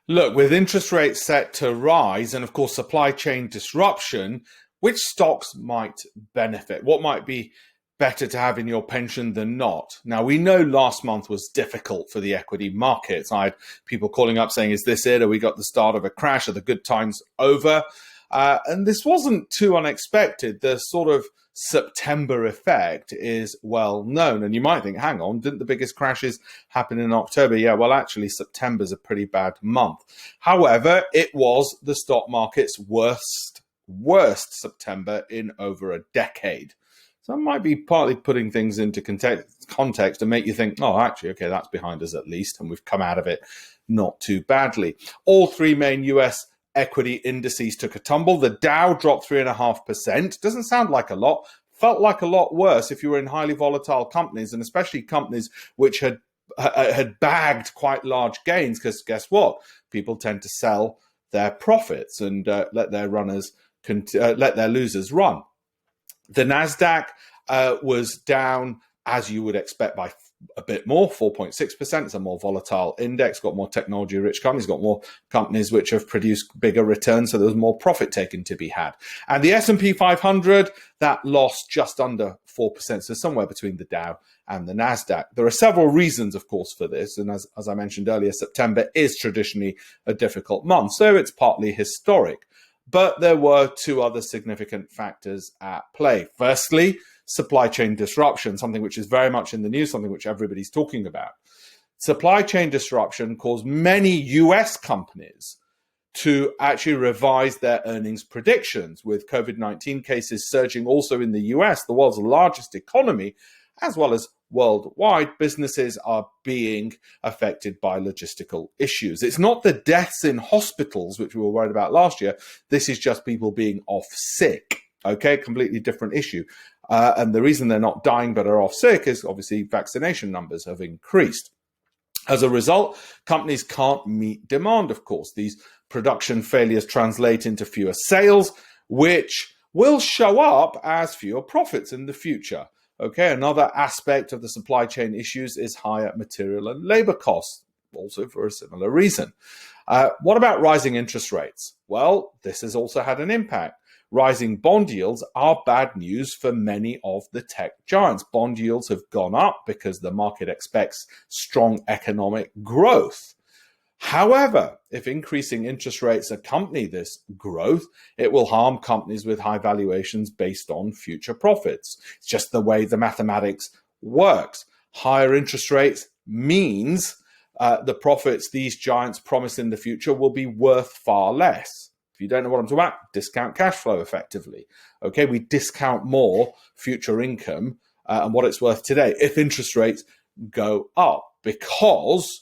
Look, with interest rates set to rise and, of course, supply chain disruption, which stocks might benefit? What might be better to have in your pension than not? Now, we know last month was difficult for the equity markets. I had people calling up saying, is this it? Are we got the start of a crash? Are the good times over? And this wasn't too unexpected. The sort of September effect is well known. And you might think, hang on, didn't the biggest crashes happen in October? Yeah, well, actually, September's a pretty bad month. However, it was the stock market's worst September in over a decade. So it might be partly putting things into context and make you think, oh, actually, okay, that's behind us at least, and we've come out of it not too badly. All three main US equity indices took a tumble. The Dow dropped 3.5%. Doesn't sound like a lot. Felt like a lot worse if you were in highly volatile companies, and especially companies which had bagged quite large gains, because guess what? People tend to sell their profits and let their losers run. The Nasdaq was down, as you would expect, by a bit more, 4.6%. It's a more volatile index, got more technology-rich companies, got more companies which have produced bigger returns, so there was more profit taken to be had. And the S&P 500, that lost just under 4%, so somewhere between the Dow and the Nasdaq. There are several reasons, of course, for this, and as I mentioned earlier, September is traditionally a difficult month, so it's partly historic. But there were two other significant factors at play. Firstly, supply chain disruption, something which is very much in the news, something which everybody's talking about. Supply chain disruption caused many US companies to actually revise their earnings predictions, with COVID-19 cases surging also in the US, the world's largest economy, as well as worldwide. Businesses are being affected by logistical issues. It's not the deaths in hospitals, which we were worried about last year. This is just people being off sick. Okay, completely different issue. And the reason they're not dying but are off sick is obviously vaccination numbers have increased. As a result, companies can't meet demand, of course. These production failures translate into fewer sales, which will show up as fewer profits in the future. Okay, another aspect of the supply chain issues is higher material and labor costs, also for a similar reason. What about rising interest rates? Well, this has also had an impact. Rising bond yields are bad news for many of the tech giants. Bond yields have gone up because the market expects strong economic growth. However, if increasing interest rates accompany this growth, it will harm companies with high valuations based on future profits. It's just the way the mathematics works. Higher interest rates means the profits these giants promise in the future will be worth far less. If you don't know what I'm talking about, discount cash flow effectively. Okay, we discount more future income and what it's worth today if interest rates go up, because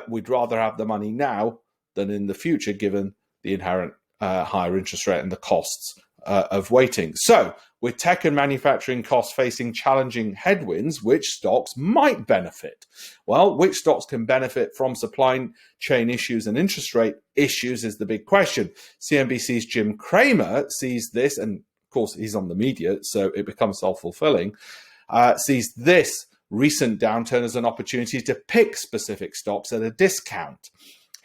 we'd rather have the money now than in the future, given the inherent higher interest rate and the costs of waiting. So, with tech and manufacturing costs facing challenging headwinds, which stocks might benefit? Well, which stocks can benefit from supply chain issues and interest rate issues is the big question. CNBC's Jim Cramer sees this, and of course he's on the media, so it becomes self-fulfilling, sees this recent downturn as an opportunity to pick specific stocks at a discount.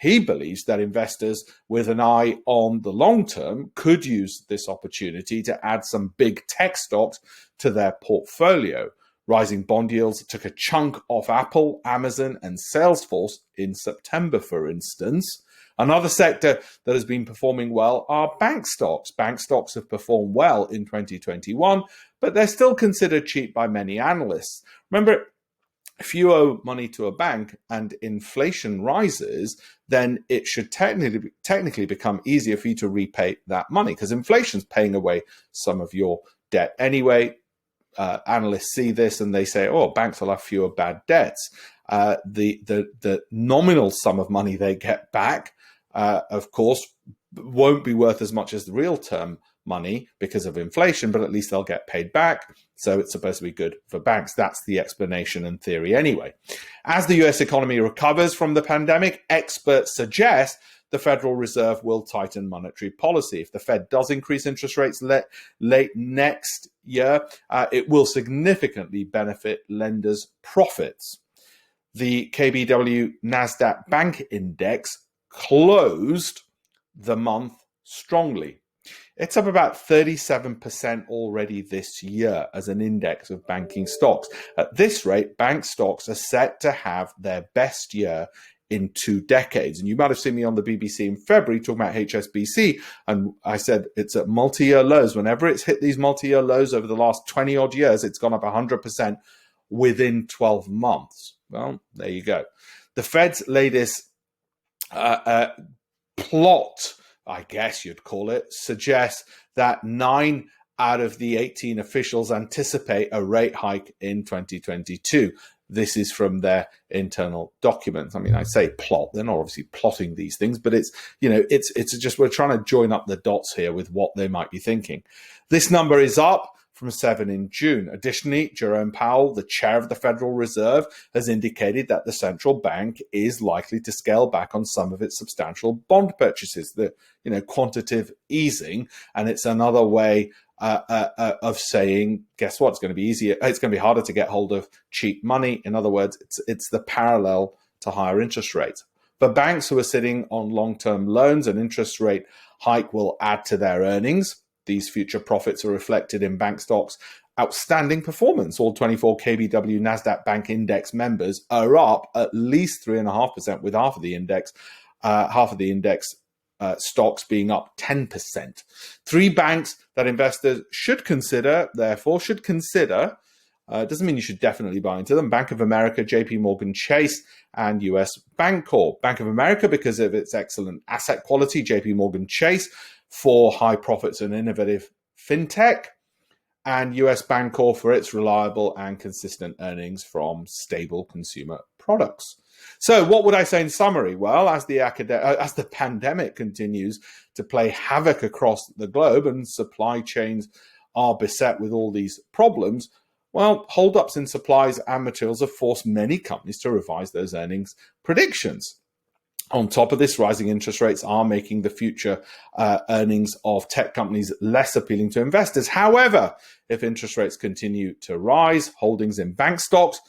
He believes that investors with an eye on the long term could use this opportunity to add some big tech stocks to their portfolio. Rising bond yields took a chunk off Apple, Amazon, and Salesforce in September, for instance. Another sector that has been performing well are bank stocks. Bank stocks have performed well in 2021, but they're still considered cheap by many analysts. Remember, if you owe money to a bank and inflation rises, then it should technically become easier for you to repay that money, because inflation's paying away some of your debt anyway. Analysts see this and they say, oh, banks will have fewer bad debts. The nominal sum of money they get back, of course, won't be worth as much as the real term money because of inflation, but at least they'll get paid back. So it's supposed to be good for banks. That's the explanation in theory anyway. As the US economy recovers from the pandemic, experts suggest the Federal Reserve will tighten monetary policy. If the Fed does increase interest rates late next year, it will significantly benefit lenders' profits. The KBW Nasdaq Bank Index closed the month strongly. It's up about 37% already this year as an index of banking stocks. At this rate, bank stocks are set to have their best year in 2 decades. And you might have seen me on the BBC in February talking about HSBC, and I said it's at multi-year lows. Whenever it's hit these multi-year lows over the last 20 odd years, it's gone up 100% within 12 months. Well, there you go. The Fed's latest plot, I guess you'd call it, suggests that 9 out of the 18 officials anticipate a rate hike in 2022. This is from their internal documents. I mean, I say plot, they're not obviously plotting these things, but it's just, we're trying to join up the dots here with what they might be thinking. This number is up from 7 in June. Additionally, Jerome Powell, the chair of the Federal Reserve, has indicated that the central bank is likely to scale back on some of its substantial bond purchases, the quantitative easing, and it's another way of saying, guess what? It's going to be easier. It's going to be harder to get hold of cheap money. In other words, it's the parallel to higher interest rates. For banks who are sitting on long-term loans, an interest rate hike will add to their earnings. These future profits are reflected in bank stocks' outstanding performance. All 24 KBW Nasdaq Bank Index members are up at least 3.5%, with half of the index stocks being up 10%. 3 banks that investors should consider, doesn't mean you should definitely buy into them: Bank of America, JP Morgan Chase, and US Bancorp. Bank of America because of its excellent asset quality, JP Morgan Chase for high profits and innovative fintech, and US Bancorp for its reliable and consistent earnings from stable consumer products. So what would I say in summary? Well, as the pandemic continues to play havoc across the globe and supply chains are beset with all these problems, well, holdups in supplies and materials have forced many companies to revise those earnings predictions. On top of this, rising interest rates are making the future earnings of tech companies less appealing to investors. However, if interest rates continue to rise, holdings in bank stocks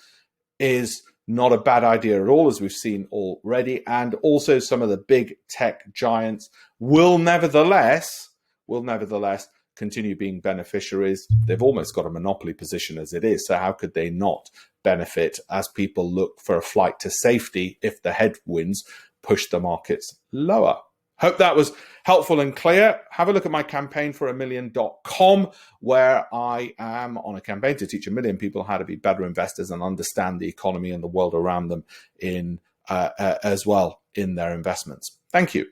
is not a bad idea at all, as we've seen already. And also some of the big tech giants will nevertheless continue being beneficiaries. They've almost got a monopoly position as it is. So how could they not benefit as people look for a flight to safety if the headwinds push the markets lower? Hope that was helpful and clear. Have a look at my campaign for $1million.com, where I am on a campaign to teach 1 million people how to be better investors and understand the economy and the world around them as well in their investments. Thank you.